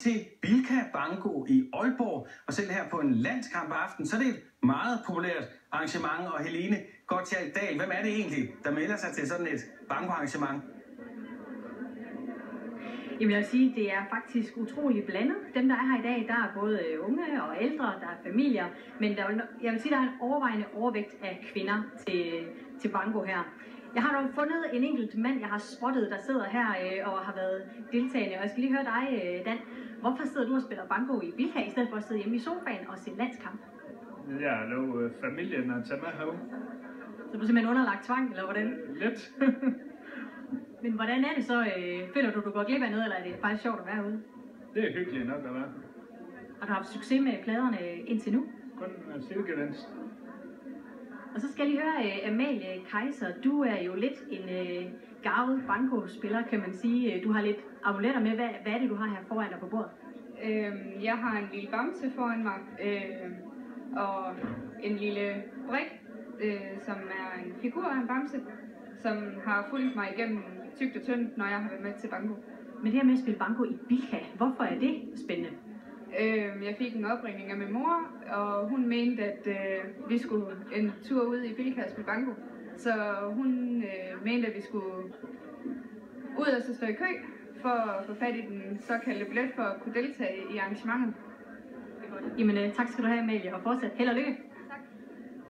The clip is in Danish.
til Bilka Banko i Aalborg, og selv her på en landskamp-aften, så er det et meget populært arrangement. Og Helene Gottschalk Dahl, hvem er det egentlig, der melder sig til sådan et banko-arrangement? Jeg vil sige, det er faktisk utrolig blandet. Dem, der er her i dag, der er både unge og ældre, der er familier, men jeg vil sige, der er en overvejende overvægt af kvinder til banko her. Jeg har dog fundet en enkelt mand, jeg har spottet, der sidder her og har været deltagende. Og jeg skal lige høre dig, Dan. Hvorfor sidder du og spiller banko i Bilka, i stedet for at sidde hjemme i sofaen og se landskamp? Jeg har lovet familien at tage med herude. Så du er simpelthen underlagt tvang, eller hvordan? Lidt. Men hvordan er det så? Føler du går glip af noget, eller er det faktisk sjovt at være ude? Det er hyggeligt nok at være. Har du haft succes med pladerne indtil nu? Kun silkevenst. Og så skal jeg lige høre, Amalie Kaiser, du er jo lidt en garvet banko-spiller, kan man sige. Du har lidt amuletter med. Hvad er det, du har her foran dig på bordet? Jeg har en lille bamse foran mig, og en lille brik, som er en figur af en bamse, som har fulgt mig igennem tykt og tyndt, når jeg har været med til banko. Men det her med at spille banko i Bilka, hvorfor er det spændende? Jeg fik en opringning af min mor, og hun mente, at vi skulle en tur ud i Bilka og spille banko. Så hun mente, at vi skulle ud og så stå i kø for at få fat i den såkaldte billet for at kunne deltage i arrangementet. Jamen tak skal du have, Amalie, og fortsat held og lykke.